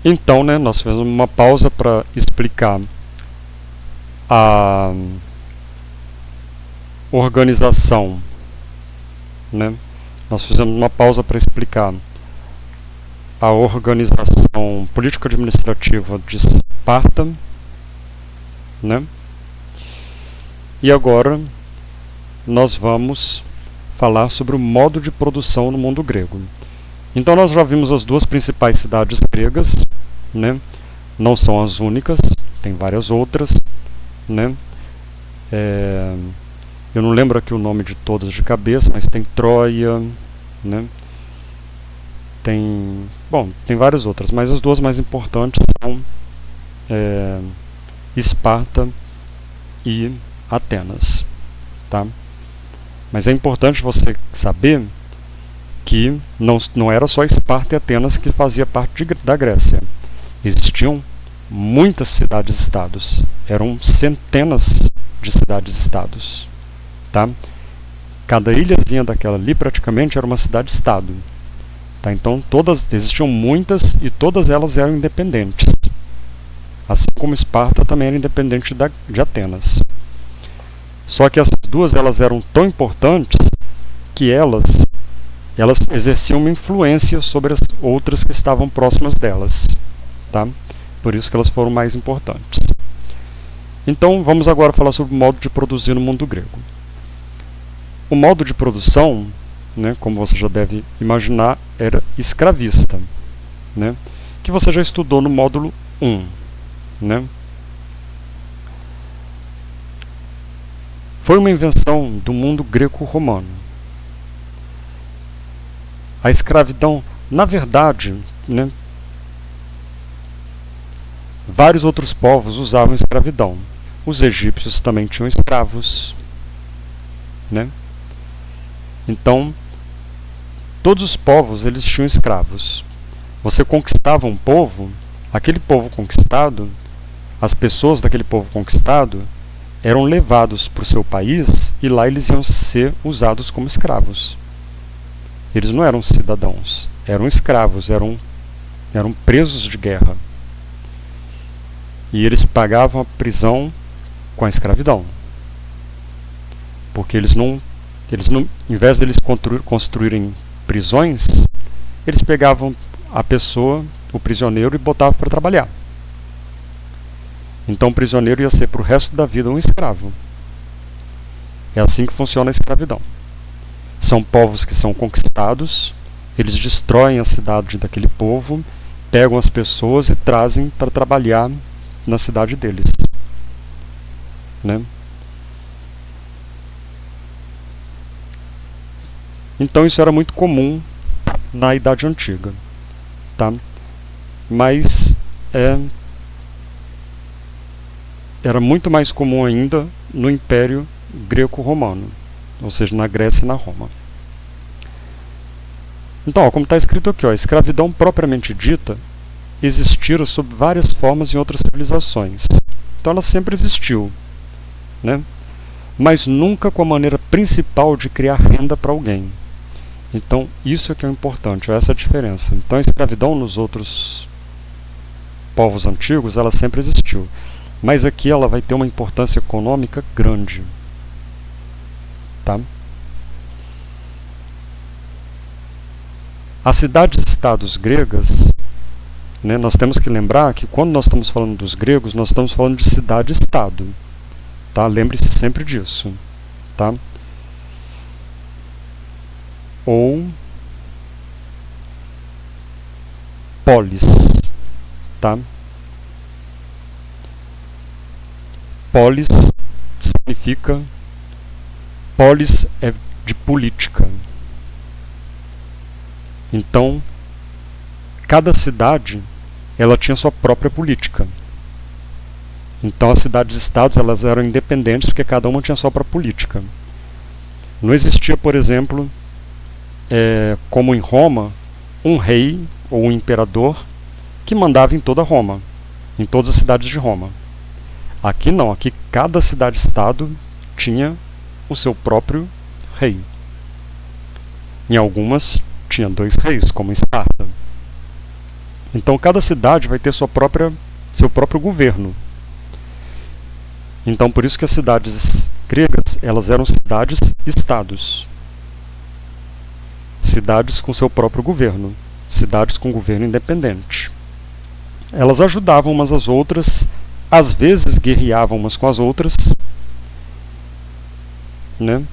Então, né, nós fizemos uma pausa para explicar a organização, né? Nós fizemos uma pausa para explicar a organização político-administrativa de Esparta, né? E agora nós vamos falar sobre o modo de produção no mundo grego. Então nós já vimos as duas principais cidades gregas, né? Não são as únicas, tem várias outras, né? Eu não lembro aqui o nome de todas de cabeça, mas tem Troia, né? Tem várias outras, mas as duas mais importantes são Esparta e Atenas, tá? Mas é importante você saber que não era só Esparta e Atenas que fazia parte da Grécia. Existiam muitas cidades-estados, eram centenas de cidades-estados, tá? Cada ilhazinha daquela ali praticamente era uma cidade-estado, tá? Então existiam muitas e todas elas eram independentes, assim como Esparta também era independente de Atenas. Só que essas duas elas eram tão importantes que elas exerciam uma influência sobre as outras que estavam próximas delas, tá? Por isso que elas foram mais importantes. Então vamos agora falar sobre o modo de produzir no mundo grego. O modo de produção, né, como você já deve imaginar, era escravista, né, que você já estudou no módulo 1, né? Foi uma invenção do mundo greco-romano. A escravidão, na verdade, né, vários outros povos usavam escravidão. Os egípcios também tinham escravos, né? Então, todos os povos eles tinham escravos. Você conquistava um povo, aquele povo conquistado, as pessoas daquele povo conquistado eram levados para o seu país e lá eles iam ser usados como escravos. Eles não eram cidadãos, eram escravos, eram presos de guerra. E eles pagavam a prisão com a escravidão. Porque eles não, em vez de eles construírem prisões, eles pegavam a pessoa, o prisioneiro, e botavam para trabalhar. Então o prisioneiro ia ser para o resto da vida um escravo. É assim que funciona a escravidão. São povos que são conquistados, eles destroem a cidade daquele povo, pegam as pessoas e trazem para trabalhar na cidade deles, né? Então isso era muito comum na Idade Antiga, tá? Mas era muito mais comum ainda no Império Greco-Romano, ou seja, na Grécia e na Roma. Então, ó, como está escrito aqui, ó, a escravidão propriamente dita existira sob várias formas em outras civilizações. Então ela sempre existiu, né? Mas nunca com a maneira principal de criar renda para alguém. Então isso é que é importante, essa é a diferença. Então a escravidão nos outros povos antigos, ela sempre existiu. Mas aqui ela vai ter uma importância econômica grande, tá? As cidades-estados gregas, né, nós temos que lembrar que quando nós estamos falando dos gregos, nós estamos falando de cidade-estado, tá? Lembre-se sempre disso, tá? Ou polis, tá? Polis significa, polis é de política. Então, cada cidade, ela tinha sua própria política. Então, as cidades-estados, elas eram independentes porque cada uma tinha sua própria política. Não existia, por exemplo, como em Roma, um rei ou um imperador que mandava em toda Roma, em todas as cidades de Roma. Aqui não, aqui cada cidade-estado tinha o seu próprio rei. Em algumas tinha 2 reis, como em Esparta. Então cada cidade vai ter seu próprio governo. Então por isso que as cidades gregas, elas eram cidades-estados. Cidades com seu próprio governo. Cidades com governo independente. Elas ajudavam umas às outras, às vezes guerreavam umas com as outras, né?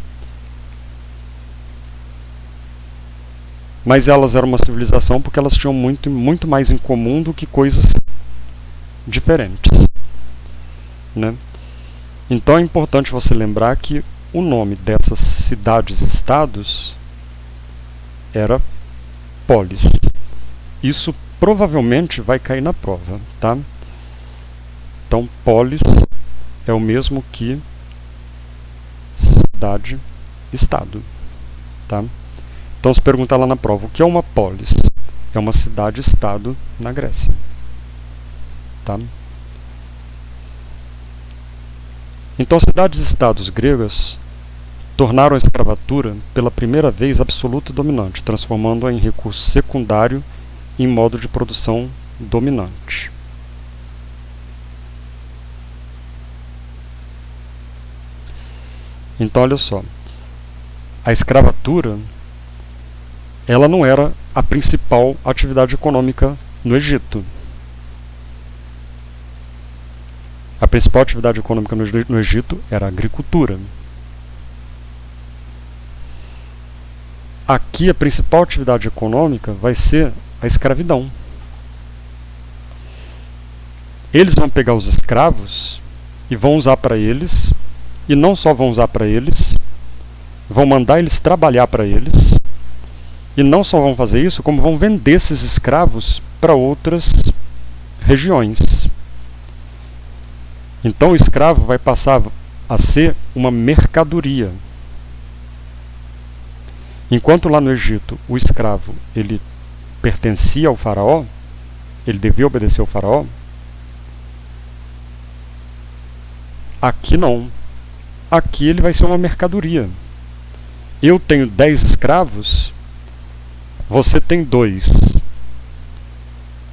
Mas elas eram uma civilização porque elas tinham muito mais em comum do que coisas diferentes, né? Então é importante você lembrar que o nome dessas cidades-estados era polis. Isso provavelmente vai cair na prova, tá? Então polis é o mesmo que cidade-estado, tá? Então se perguntar lá na prova, o que é uma polis? É uma cidade-estado na Grécia, tá? Então as cidades-estados gregas tornaram a escravatura pela primeira vez absoluta e dominante, transformando-a em recurso secundário em modo de produção dominante. Então olha só, a escravatura ela não era a principal atividade econômica no Egito. A principal atividade econômica no Egito era a agricultura. Aqui a principal atividade econômica vai ser a escravidão. Eles vão pegar os escravos e vão usar para eles, e não só vão usar para eles, vão mandar eles trabalhar para eles, e não só vão fazer isso, como vão vender esses escravos para outras regiões. Então o escravo vai passar a ser uma mercadoria. Enquanto lá no Egito o escravo ele pertencia ao faraó, ele devia obedecer ao faraó, aqui não. Aqui ele vai ser uma mercadoria. Eu tenho 10 escravos, você tem 2.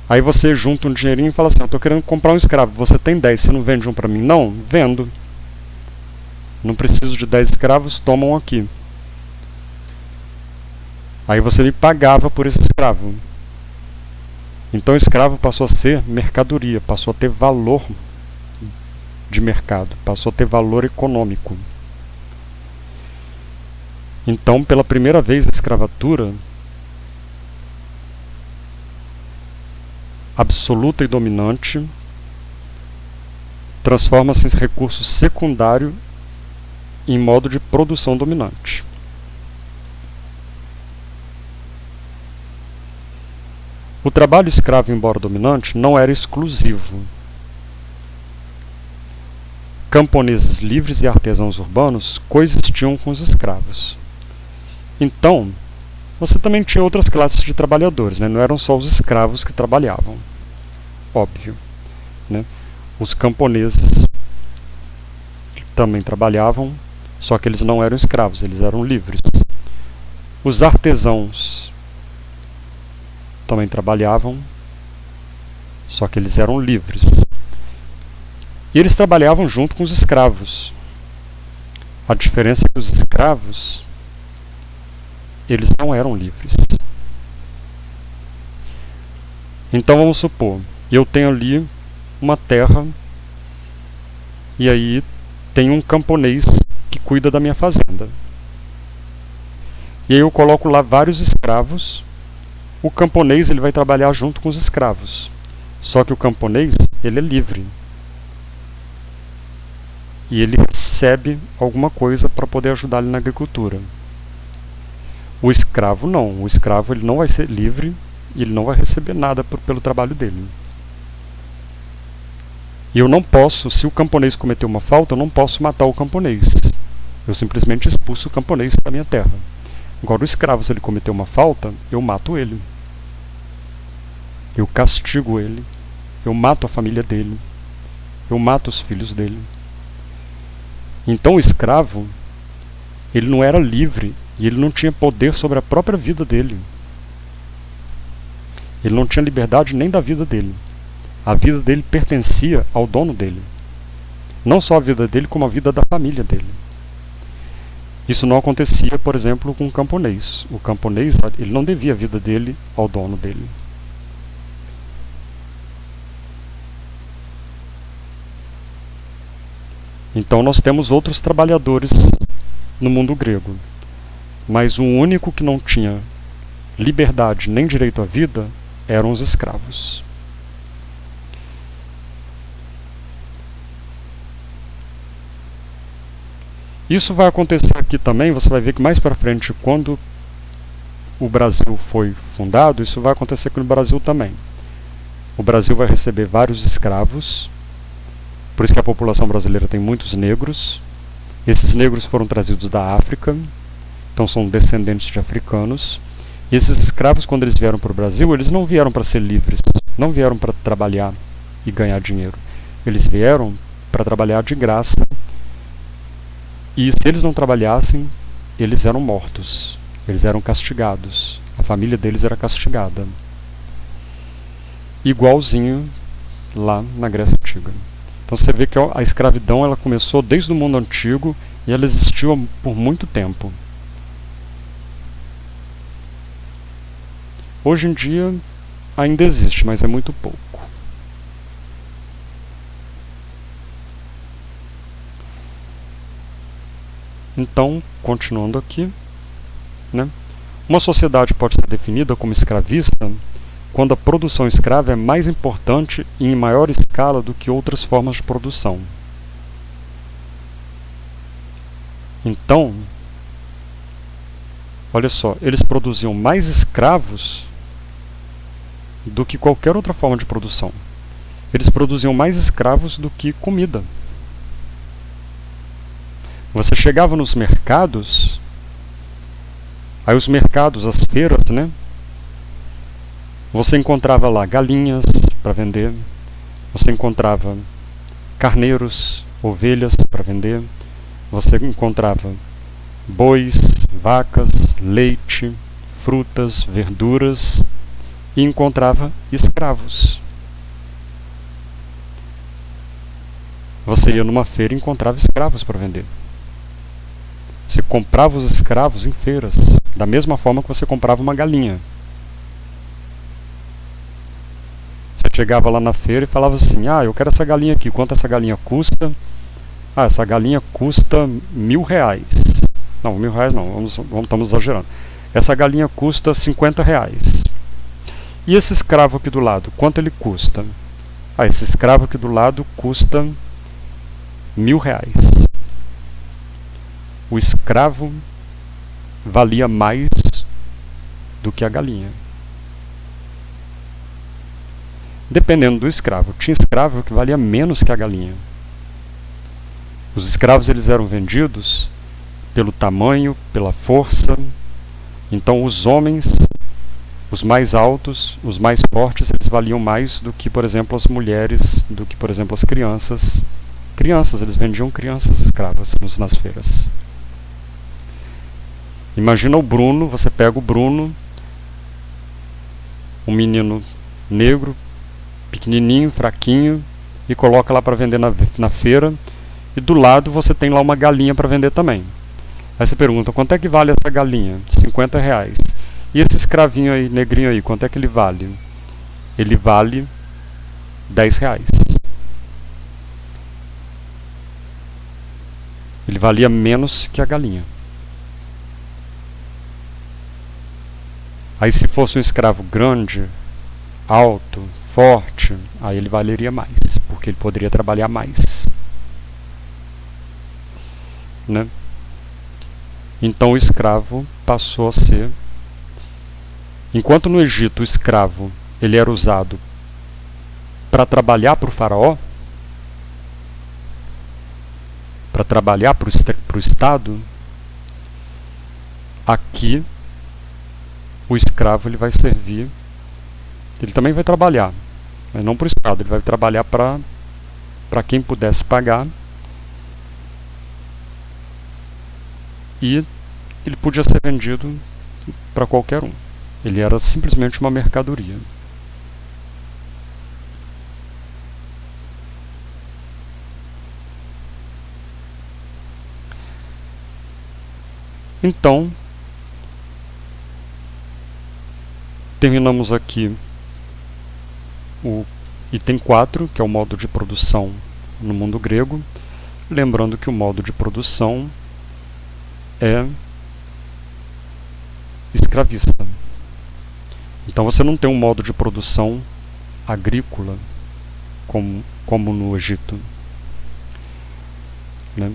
Aí você junta um dinheirinho e fala assim, eu estou querendo comprar um escravo, você tem 10, você não vende um para mim? Não, vendo. Não preciso de 10 escravos, tomam aqui. Aí você me pagava por esse escravo. Então o escravo passou a ser mercadoria, passou a ter valor de mercado, passou a ter valor econômico. Então, pela primeira vez, a escravatura absoluta e dominante transforma-se em recurso secundário em modo de produção dominante. O trabalho escravo, embora dominante, não era exclusivo. Camponeses livres e artesãos urbanos coexistiam com os escravos. Então, você também tinha outras classes de trabalhadores, né? Não eram só os escravos que trabalhavam, óbvio, né? Os camponeses também trabalhavam, só que eles não eram escravos, eles eram livres. Os artesãos também trabalhavam, só que eles eram livres. E eles trabalhavam junto com os escravos. A diferença é que os escravos eles não eram livres. Então vamos supor, eu tenho ali uma terra e aí tem um camponês que cuida da minha fazenda. E aí eu coloco lá vários escravos. O camponês ele vai trabalhar junto com os escravos. Só que o camponês ele é livre. E ele recebe alguma coisa para poder ajudar ele na agricultura. O escravo não. O escravo ele não vai ser livre e ele não vai receber nada pelo trabalho dele. E eu não posso, se o camponês cometer uma falta, eu não posso matar o camponês. Eu simplesmente expulso o camponês da minha terra. Agora o escravo, se ele cometer uma falta, eu mato ele. Eu castigo ele. Eu mato a família dele. Eu mato os filhos dele. Então o escravo, ele não era livre e ele não tinha poder sobre a própria vida dele. Ele não tinha liberdade nem da vida dele. A vida dele pertencia ao dono dele. Não só a vida dele, como a vida da família dele. Isso não acontecia, por exemplo, com o camponês. O camponês, ele não devia a vida dele ao dono dele. Então nós temos outros trabalhadores no mundo grego. Mas o único que não tinha liberdade nem direito à vida eram os escravos. Isso vai acontecer aqui também, você vai ver que mais para frente, quando o Brasil foi fundado, isso vai acontecer aqui no Brasil também. O Brasil vai receber vários escravos, por isso que a população brasileira tem muitos negros. Esses negros foram trazidos da África, então são descendentes de africanos. E esses escravos, quando eles vieram para o Brasil, eles não vieram para ser livres, não vieram para trabalhar e ganhar dinheiro. Eles vieram para trabalhar de graça. E se eles não trabalhassem, eles eram mortos, eles eram castigados, a família deles era castigada. Igualzinho lá na Grécia Antiga. Então você vê que a escravidão ela começou desde o mundo antigo e ela existiu por muito tempo. Hoje em dia ainda existe, mas é muito pouco. Então, continuando aqui, né? Uma sociedade pode ser definida como escravista quando a produção escrava é mais importante e em maior escala do que outras formas de produção. Então, olha só, eles produziam mais escravos do que qualquer outra forma de produção. Eles produziam mais escravos do que comida. Você chegava nos mercados, aí os mercados, as feiras, né? Você encontrava lá galinhas para vender, você encontrava carneiros, ovelhas para vender, você encontrava bois, vacas, leite, frutas, verduras e encontrava escravos. Você ia numa feira e encontrava escravos para vender. Você comprava os escravos em feiras, da mesma forma que você comprava uma galinha. Você chegava lá na feira e falava assim, eu quero essa galinha aqui, quanto essa galinha custa? Essa galinha custa R$1.000. Não, R$1.000 não, estamos exagerando. Essa galinha custa R$50. E esse escravo aqui do lado, quanto ele custa? Esse escravo aqui do lado custa R$1.000. O escravo valia mais do que a galinha. Dependendo do escravo. Tinha escravo que valia menos que a galinha. Os escravos eles eram vendidos pelo tamanho, pela força. Então os homens, os mais altos, os mais fortes, eles valiam mais do que, por exemplo, as mulheres, do que, por exemplo, as crianças. Eles vendiam crianças escravas nas feiras. Imagina o Bruno, você pega o Bruno, um menino negro, pequenininho, fraquinho, e coloca lá para vender na feira, e do lado você tem lá uma galinha para vender também. Aí você pergunta, quanto é que vale essa galinha? R$50. E esse escravinho aí, negrinho aí, quanto é que ele vale? Ele vale R$10. Ele valia menos que a galinha. Aí se fosse um escravo grande, alto, forte, aí ele valeria mais, porque ele poderia trabalhar mais. Né? Então o escravo passou a ser... Enquanto no Egito o escravo ele era usado para trabalhar para o faraó, para trabalhar para o Estado, aqui o escravo ele vai servir, ele também vai trabalhar, mas não para o Estado, ele vai trabalhar para quem pudesse pagar, e ele podia ser vendido para qualquer um. Ele era simplesmente uma mercadoria. Então, terminamos aqui o item 4, que é o modo de produção no mundo grego. Lembrando que o modo de produção é escravista. Então você não tem um modo de produção agrícola como no Egito, né?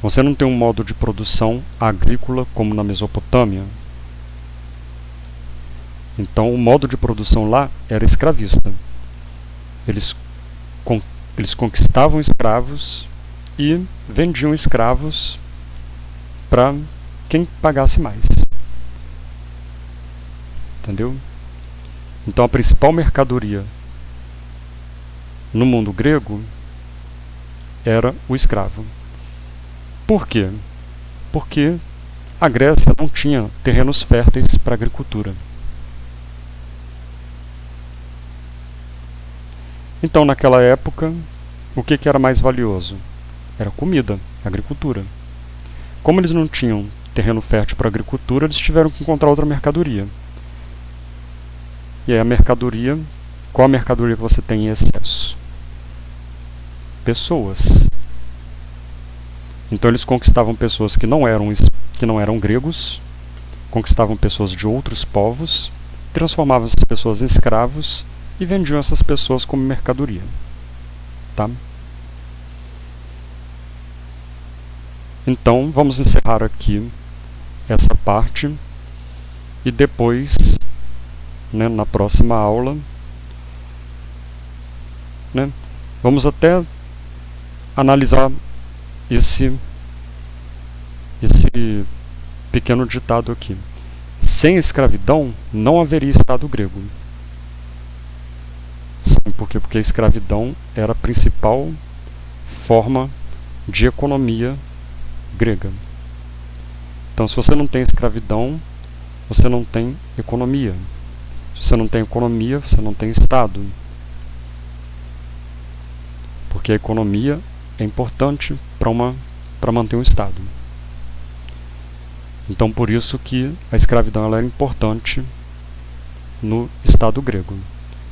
Você não tem um modo de produção agrícola como na Mesopotâmia. Então o modo de produção lá era escravista. Eles conquistavam escravos e vendiam escravos para quem pagasse mais. Entendeu? Então a principal mercadoria no mundo grego era o escravo. Por quê? Porque a Grécia não tinha terrenos férteis para agricultura. Então, naquela época, o que era mais valioso? Era comida, agricultura. Como eles não tinham terreno fértil para agricultura, eles tiveram que encontrar outra mercadoria. E aí a mercadoria, qual a mercadoria que você tem em excesso? Pessoas. Então eles conquistavam pessoas que não eram gregos, conquistavam pessoas de outros povos, transformavam essas pessoas em escravos e vendiam essas pessoas como mercadoria. Tá? Então vamos encerrar aqui essa parte e depois, né, na próxima aula, né, vamos até analisar esse pequeno ditado aqui. Sem escravidão não haveria Estado grego. Sim, por quê? Porque a escravidão era a principal forma de economia grega. Então, se você não tem escravidão, você não tem economia. Se você não tem economia, você não tem Estado. Porque a economia é importante para manter um Estado. Então, por isso que a escravidão ela era importante no Estado grego.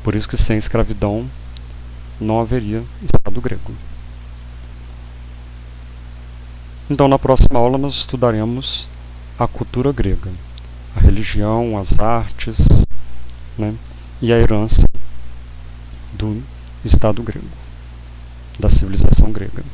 Por isso que sem escravidão não haveria Estado grego. Então, na próxima aula, nós estudaremos a cultura grega, a religião, as artes, né, e a herança do Estado grego, da civilização grega.